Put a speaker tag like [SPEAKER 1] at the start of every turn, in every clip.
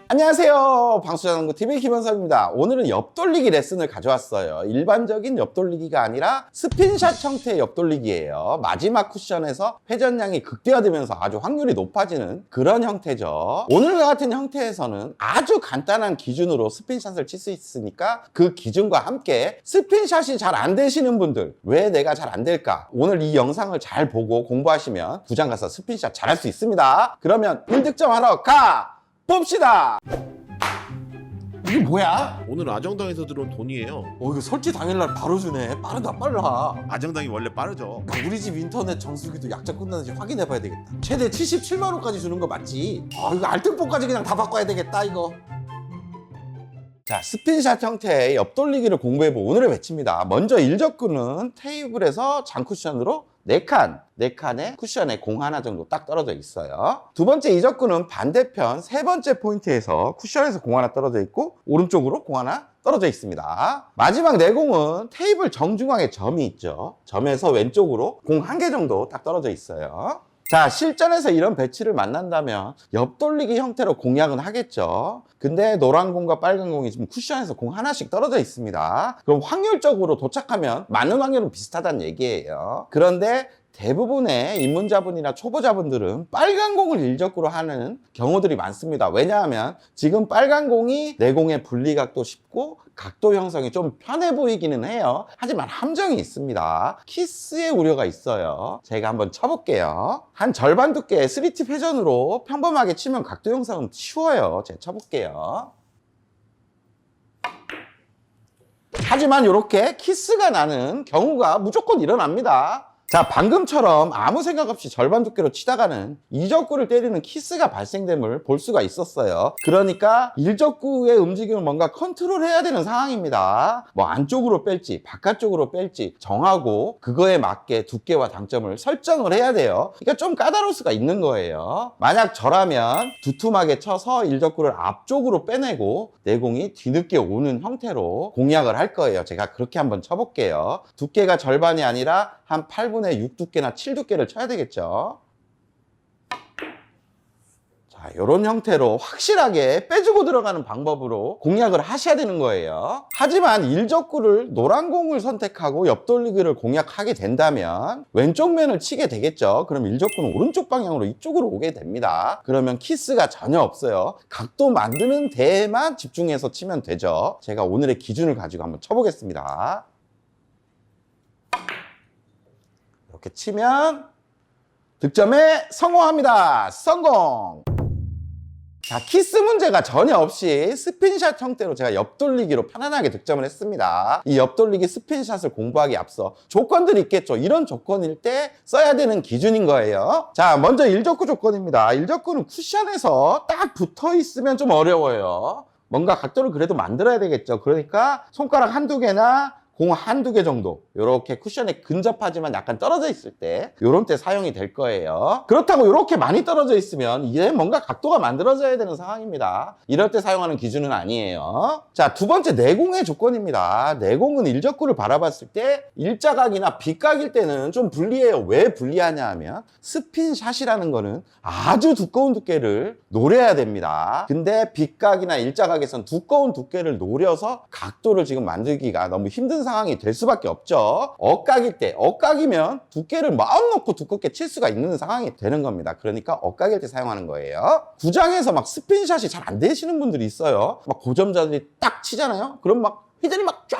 [SPEAKER 1] 안녕하세요, 방수자농구TV 김현섭입니다. 오늘은 옆돌리기 레슨을 가져왔어요. 일반적인 옆돌리기가 아니라 스핀샷 형태의 옆돌리기예요. 마지막 쿠션에서 회전량이 극대화되면서 아주 확률이 높아지는 그런 형태죠. 오늘과 같은 형태에서는 아주 간단한 기준으로 스핀샷을 칠 수 있으니까 그 기준과 함께 스핀샷이 잘 안 되시는 분들, 왜 내가 잘 안 될까? 오늘 이 영상을 잘 보고 공부하시면 구장 가서 스핀샷 잘할 수 있습니다. 그러면 1득점 하러 가! 봅시다. 이게 뭐야?
[SPEAKER 2] 오늘 아정당에서 들어온 돈이에요.
[SPEAKER 1] 이거 설치 당일날 바로 주네. 빠르다 빨라.
[SPEAKER 2] 아정당이 원래 빠르죠.
[SPEAKER 1] 우리 집 인터넷 정수기도 약정 끝나는지 확인해봐야 되겠다. 최대 77만 원까지 주는 거 맞지? 이거 알뜰폰까지 그냥 다 바꿔야 되겠다 이거. 자, 스핀샷 형태의 옆돌리기를 공부해보고 오늘의 배치입니다. 먼저 1접근은 테이블에서 장쿠션으로 4칸의 쿠션에 공 하나 정도 딱 떨어져 있어요. 두 번째 2접근은 반대편 세 번째 포인트에서 쿠션에서 공 하나 떨어져 있고 오른쪽으로 공 하나 떨어져 있습니다. 마지막 내공은 테이블 정중앙에 점이 있죠. 점에서 왼쪽으로 공 한 개 정도 딱 떨어져 있어요. 자, 실전에서 이런 배치를 만난다면 옆돌리기 형태로 공략은 하겠죠. 근데 노란 공과 빨간 공이 지금 쿠션에서 공 하나씩 떨어져 있습니다. 그럼 확률적으로 도착하면 맞는 확률은 비슷하다는 얘기예요. 그런데 대부분의 입문자분이나 초보자분들은 빨간 공을 일적구로 하는 경우들이 많습니다. 왜냐하면 지금 빨간 공이 내공의 분리각도 쉽고 각도 형성이 좀 편해 보이기는 해요. 하지만 함정이 있습니다. 키스의 우려가 있어요. 제가 한번 쳐볼게요. 한 절반 두께의 3팁 회전으로 평범하게 치면 각도 형성은 쉬워요. 제가 쳐볼게요. 하지만 이렇게 키스가 나는 경우가 무조건 일어납니다. 자, 방금처럼 아무 생각 없이 절반 두께로 치다가는 2접구를 때리는 키스가 발생됨을 볼 수가 있었어요. 그러니까 1접구의 움직임을 뭔가 컨트롤해야 되는 상황입니다. 뭐 안쪽으로 뺄지 바깥쪽으로 뺄지 정하고 그거에 맞게 두께와 당점을 설정을 해야 돼요. 그러니까 좀 까다로울 수가 있는 거예요. 만약 저라면 두툼하게 쳐서 1접구를 앞쪽으로 빼내고 내공이 뒤늦게 오는 형태로 공략을 할 거예요. 제가 그렇게 한번 쳐볼게요. 두께가 절반이 아니라 한 8분의 6 두께나 7 두께를 쳐야 되겠죠. 자, 이런 형태로 확실하게 빼주고 들어가는 방법으로 공략을 하셔야 되는 거예요. 하지만 1접구를 노란 공을 선택하고 옆돌리기를 공략하게 된다면 왼쪽 면을 치게 되겠죠. 그럼 1접구는 오른쪽 방향으로 이쪽으로 오게 됩니다. 그러면 키스가 전혀 없어요. 각도 만드는 데에만 집중해서 치면 되죠. 제가 오늘의 기준을 가지고 한번 쳐보겠습니다. 이렇게 치면 득점에 성공합니다. 성공! 자, 키스 문제가 전혀 없이 스핀샷 형태로 제가 옆돌리기로 편안하게 득점을 했습니다. 이 옆돌리기 스핀샷을 공부하기 앞서 조건들이 있겠죠. 이런 조건일 때 써야 되는 기준인 거예요. 자, 먼저 1접구 조건입니다. 1접구는 쿠션에서 딱 붙어 있으면 좀 어려워요. 뭔가 각도를 그래도 만들어야 되겠죠. 그러니까 손가락 한두 개나 공 한두 개 정도 이렇게 쿠션에 근접하지만 약간 떨어져 있을 때 이런 때 사용이 될 거예요. 그렇다고 이렇게 많이 떨어져 있으면 이제 뭔가 각도가 만들어져야 되는 상황입니다. 이럴 때 사용하는 기준은 아니에요. 자, 두 번째 내공의 조건입니다. 내공은 1접구를 바라봤을 때 일자각이나 빗각일 때는 좀 불리해요. 왜 불리하냐 하면 스핀샷이라는 거는 아주 두꺼운 두께를 노려야 됩니다. 근데 빗각이나 일자각에선 두꺼운 두께를 노려서 각도를 지금 만들기가 너무 힘든 상황이 될 수밖에 없죠. 억각일 때, 억각이면 두께를 마음 놓고 두껍게 칠 수가 있는 상황이 되는 겁니다. 그러니까 억각일 때 사용하는 거예요. 구장에서 막 스핀샷이 잘 안 되시는 분들이 있어요. 막 고점자들이 딱 치잖아요. 그럼 막 회전이 막 쫙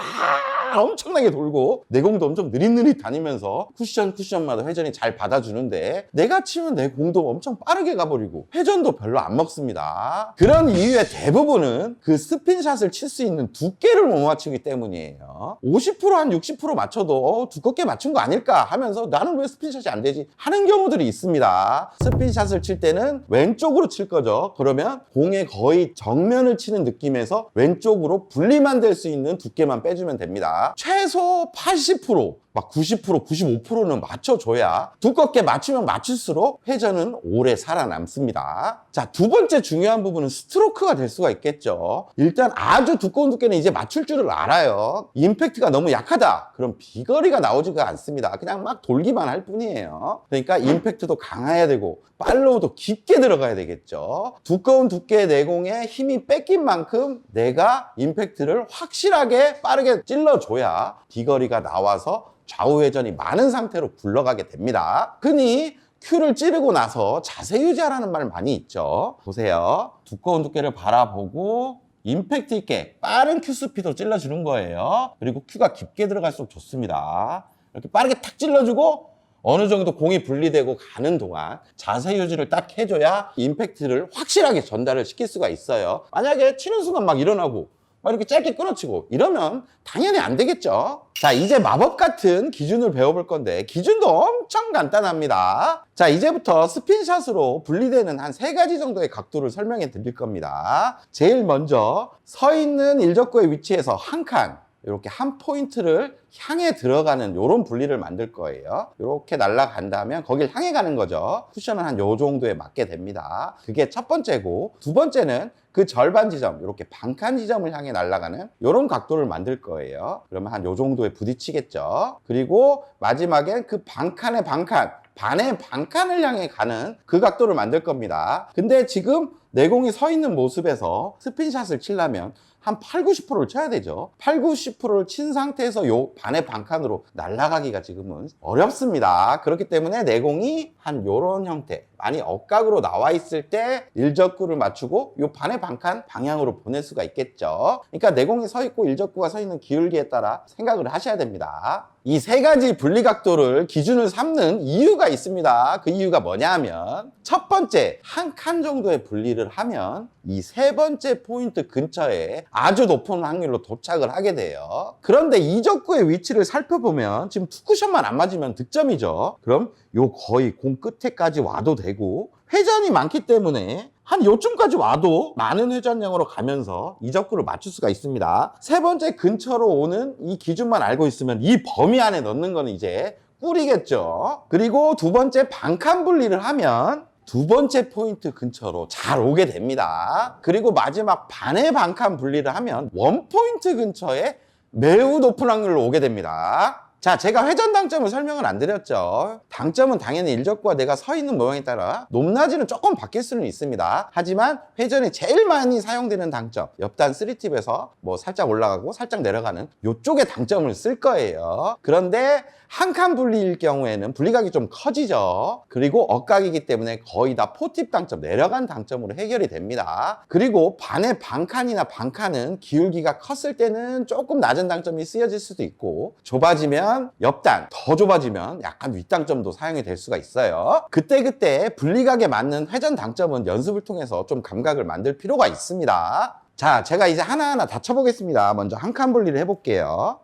[SPEAKER 1] 엄청나게 돌고 내공도 엄청 느릿느릿 다니면서 쿠션마다 회전이 잘 받아주는데 내가 치면 내 공도 엄청 빠르게 가버리고 회전도 별로 안 먹습니다. 그런 이유의 대부분은 그 스핀샷을 칠 수 있는 두께를 못 맞추기 때문이에요. 50% 한 60% 맞춰도 두껍게 맞춘 거 아닐까 하면서 나는 왜 스핀샷이 안 되지 하는 경우들이 있습니다. 스핀샷을 칠 때는 왼쪽으로 칠 거죠. 그러면 공의 거의 정면을 치는 느낌에서 왼쪽으로 분리만 될 수 있는 두께만 빼주면 됩니다. 최소 80% 막 90%, 95%는 맞춰줘야 두껍게 맞추면 맞출수록 회전은 오래 살아남습니다. 자, 두 번째 중요한 부분은 스트로크가 될 수가 있겠죠. 일단 아주 두꺼운 두께는 이제 맞출 줄을 알아요. 임팩트가 너무 약하다. 그럼 비거리가 나오지가 않습니다. 그냥 막 돌기만 할 뿐이에요. 그러니까 임팩트도 강해야 되고 팔로우도 깊게 들어가야 되겠죠. 두꺼운 두께의 내공에 힘이 뺏긴 만큼 내가 임팩트를 확실하게 빠르게 찔러줘야 비거리가 나와서 좌우 회전이 많은 상태로 굴러가게 됩니다. 흔히 큐를 찌르고 나서 자세 유지하라는 말 많이 있죠. 보세요. 두꺼운 두께를 바라보고 임팩트 있게 빠른 큐 스피드로 찔러주는 거예요. 그리고 큐가 깊게 들어갈수록 좋습니다. 이렇게 빠르게 탁 찔러주고 어느 정도 공이 분리되고 가는 동안 자세 유지를 딱 해줘야 임팩트를 확실하게 전달을 시킬 수가 있어요. 만약에 치는 순간 막 일어나고 막 이렇게 짧게 끊어치고 이러면 당연히 안 되겠죠. 자, 이제 마법 같은 기준을 배워볼 건데 기준도 엄청 간단합니다. 자, 이제부터 스핀샷으로 분리되는 한 3가지 정도의 각도를 설명해 드릴 겁니다. 제일 먼저 서 있는 일적구의 위치에서 한 칸, 이렇게 한 포인트를 향해 들어가는 이런 분리를 만들 거예요. 이렇게 날아간다면 거길 향해 가는 거죠. 쿠션은 한 요 정도에 맞게 됩니다. 그게 첫 번째고, 두 번째는 그 절반 지점, 이렇게 반칸 지점을 향해 날아가는 이런 각도를 만들 거예요. 그러면 한 요 정도에 부딪히겠죠. 그리고 마지막엔 그 반칸의 반칸, 반의 반칸을 향해 가는 그 각도를 만들 겁니다. 근데 지금 내공이 서 있는 모습에서 스핀샷을 치려면 한 8, 90%를 쳐야 되죠. 8, 90%를 친 상태에서 요 반의 반칸으로 날아가기가 지금은 어렵습니다. 그렇기 때문에 내공이 한 요런 형태, 많이 억각으로 나와 있을 때 일적구를 맞추고 요 반의 반칸 방향으로 보낼 수가 있겠죠. 그러니까 내공이 서 있고 일적구가 서 있는 기울기에 따라 생각을 하셔야 됩니다. 이 3가지 분리각도를 기준을 삼는 이유가 있습니다. 그 이유가 뭐냐면 첫 번째, 한 칸 정도의 분리를 하면 이 3번째 포인트 근처에 아주 높은 확률로 도착을 하게 돼요. 그런데 이적구의 위치를 살펴보면 지금 투쿠션만 안 맞으면 득점이죠. 그럼 요 거의 공 끝에까지 와도 되고 회전이 많기 때문에 한 요쯤까지 와도 많은 회전량으로 가면서 이적구를 맞출 수가 있습니다. 3번째 근처로 오는 이 기준만 알고 있으면 이 범위 안에 넣는 거는 이제 꿀이겠죠. 그리고 두 번째 반칸 분리를 하면 두 번째 포인트 근처로 잘 오게 됩니다. 그리고 마지막 반의 반칸 분리를 하면 원 포인트 근처에 매우 높은 확률로 오게 됩니다. 자, 제가 회전 당점을 설명을 안 드렸죠. 당점은 당연히 일적구와 내가 서 있는 모양에 따라 높낮이는 조금 바뀔 수는 있습니다. 하지만 회전이 제일 많이 사용되는 당점, 옆단 3팁에서 뭐 살짝 올라가고 살짝 내려가는 이쪽에 당점을 쓸 거예요. 그런데 한 칸 분리일 경우에는 분리각이 좀 커지죠. 그리고 억각이기 때문에 거의 다 4팁 당점, 내려간 당점으로 해결이 됩니다. 그리고 반의 반칸이나 반칸은 기울기가 컸을 때는 조금 낮은 당점이 쓰여질 수도 있고, 좁아지면 옆단, 더 좁아지면 약간 윗당점도 사용이 될 수가 있어요. 그때그때 분리각에 맞는 회전 당점은 연습을 통해서 좀 감각을 만들 필요가 있습니다. 자, 제가 이제 하나하나 다 쳐보겠습니다. 먼저 한 칸 분리를 해볼게요.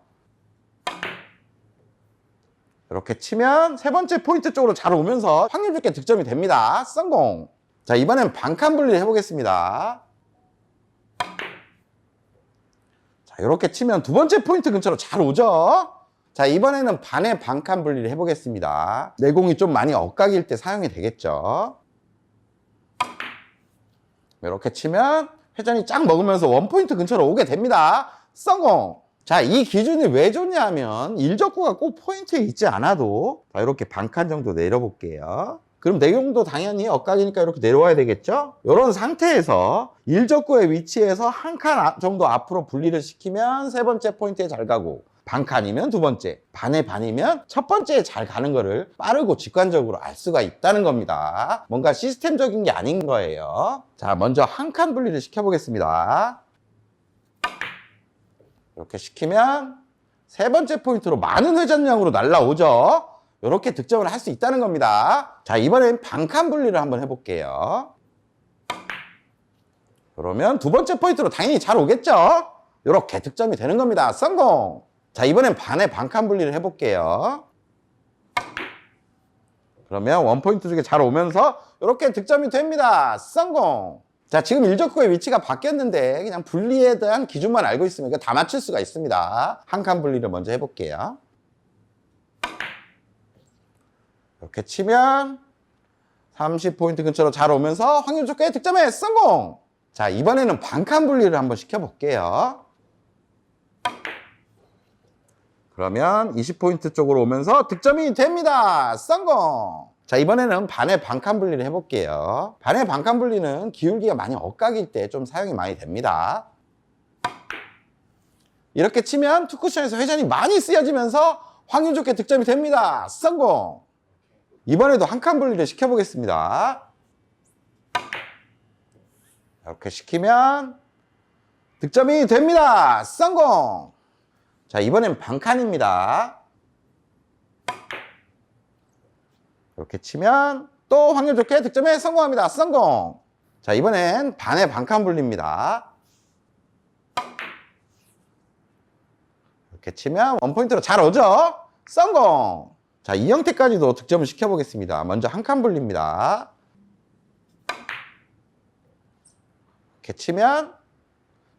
[SPEAKER 1] 이렇게 치면 3번째 포인트 쪽으로 잘 오면서 확률 좋게 득점이 됩니다. 성공! 자, 이번엔 반칸 분리를 해보겠습니다. 자, 이렇게 치면 두 번째 포인트 근처로 잘 오죠? 자, 이번에는 반의 반칸 분리를 해보겠습니다. 내공이 좀 많이 억각일 때 사용이 되겠죠? 이렇게 치면 회전이 쫙 먹으면서 원 포인트 근처로 오게 됩니다. 성공! 자, 이 기준이 왜 좋냐면 일적구가 꼭 포인트에 있지 않아도 자, 이렇게 반칸 정도 내려볼게요. 그럼 내용도 당연히 억각이니까 이렇게 내려와야 되겠죠? 이런 상태에서 일적구의 위치에서 한 칸 정도 앞으로 분리를 시키면 3번째 포인트에 잘 가고, 반칸이면 두 번째, 반의 반이면 첫 번째에 잘 가는 거를 빠르고 직관적으로 알 수가 있다는 겁니다. 뭔가 시스템적인 게 아닌 거예요. 자, 먼저 한 칸 분리를 시켜보겠습니다. 이렇게 시키면 3번째 포인트로 많은 회전량으로 날라오죠. 이렇게 득점을 할 수 있다는 겁니다. 자, 이번엔 반칸 분리를 한번 해볼게요. 그러면 두 번째 포인트로 당연히 잘 오겠죠. 이렇게 득점이 되는 겁니다. 성공! 자, 이번엔 반의 반칸 분리를 해볼게요. 그러면 원 포인트 쪽에 잘 오면서 이렇게 득점이 됩니다. 성공! 자, 지금 일적구의 위치가 바뀌었는데 그냥 분리에 대한 기준만 알고 있으면 다 맞출 수가 있습니다. 한 칸 분리를 먼저 해볼게요. 이렇게 치면 30포인트 근처로 잘 오면서 확률 좋게 득점에 성공! 자, 이번에는 반칸 분리를 한번 시켜볼게요. 그러면 20포인트 쪽으로 오면서 득점이 됩니다. 성공! 자, 이번에는 반의 반칸 분리를 해볼게요. 반의 반칸 분리는 기울기가 많이 엇각일 때 좀 사용이 많이 됩니다. 이렇게 치면 투쿠션에서 회전이 많이 쓰여지면서 확률 좋게 득점이 됩니다. 성공! 이번에도 한 칸 분리를 시켜보겠습니다. 이렇게 시키면 득점이 됩니다. 성공! 자, 이번엔 반칸입니다. 이렇게 치면 또 확률 좋게 득점에 성공합니다. 성공! 자, 이번엔 반의 반칸 분리입니다. 이렇게 치면 원포인트로 잘 오죠? 성공! 자, 이 형태까지도 득점을 시켜보겠습니다. 먼저 한 칸 분리입니다. 이렇게 치면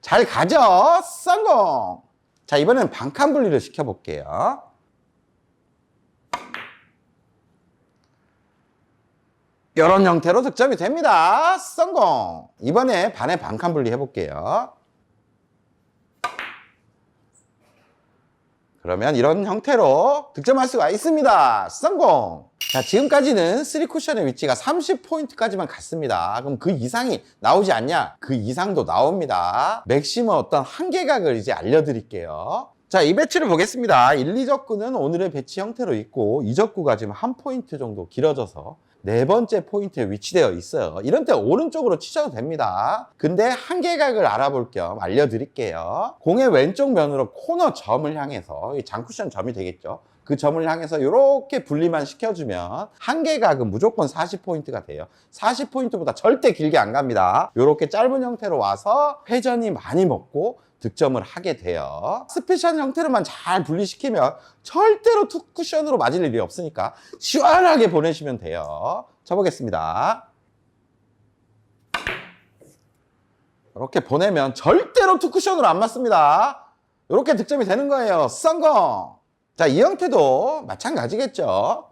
[SPEAKER 1] 잘 가죠? 성공! 자, 이번엔 반칸 분리를 시켜볼게요. 이런 형태로 득점이 됩니다. 성공! 이번에 반의 반칸 분리 해볼게요. 그러면 이런 형태로 득점할 수가 있습니다. 성공! 자, 지금까지는 3쿠션의 위치가 30포인트까지만 갔습니다. 그럼 그 이상이 나오지 않냐? 그 이상도 나옵니다. 맥시멈 어떤 한계각을 이제 알려드릴게요. 자, 이 배치를 보겠습니다. 1, 2적구는 오늘의 배치 형태로 있고 2적구가 지금 한 포인트 정도 길어져서 네 번째 포인트에 위치되어 있어요. 이런 때 오른쪽으로 치셔도 됩니다. 근데 한계각을 알아볼 겸 알려드릴게요. 공의 왼쪽 면으로 코너 점을 향해서 이 장쿠션 점이 되겠죠. 그 점을 향해서 이렇게 분리만 시켜주면 한계각은 무조건 40포인트가 돼요. 40포인트보다 절대 길게 안 갑니다. 이렇게 짧은 형태로 와서 회전이 많이 먹고 득점을 하게 돼요. 스페셜 형태로만 잘 분리시키면 절대로 투쿠션으로 맞을 일이 없으니까 시원하게 보내시면 돼요. 쳐보겠습니다. 이렇게 보내면 절대로 투쿠션으로 안 맞습니다. 이렇게 득점이 되는 거예요. 성공! 자, 이 형태도 마찬가지겠죠.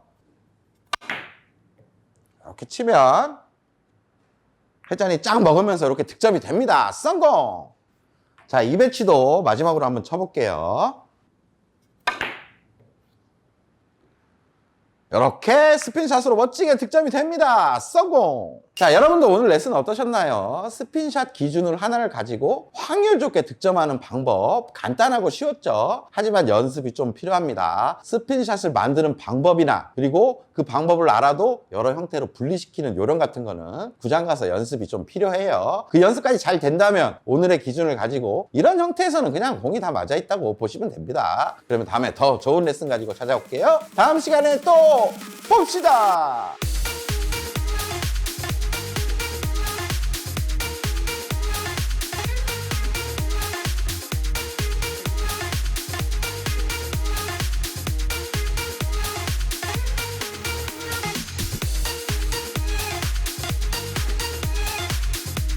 [SPEAKER 1] 이렇게 치면 회전이 쫙 먹으면서 이렇게 득점이 됩니다. 성공! 자, 이 배치도 마지막으로 한번 쳐볼게요. 이렇게 스핀샷으로 멋지게 득점이 됩니다. 성공! 자, 여러분도 오늘 레슨 어떠셨나요? 스핀샷 기준을 하나를 가지고 확률 좋게 득점하는 방법 간단하고 쉬웠죠? 하지만 연습이 좀 필요합니다. 스핀샷을 만드는 방법이나 그리고 그 방법을 알아도 여러 형태로 분리시키는 요령 같은 거는 구장 가서 연습이 좀 필요해요. 그 연습까지 잘 된다면 오늘의 기준을 가지고 이런 형태에서는 그냥 공이 다 맞아 있다고 보시면 됩니다. 그러면 다음에 더 좋은 레슨 가지고 찾아올게요. 다음 시간에 또 봅시다.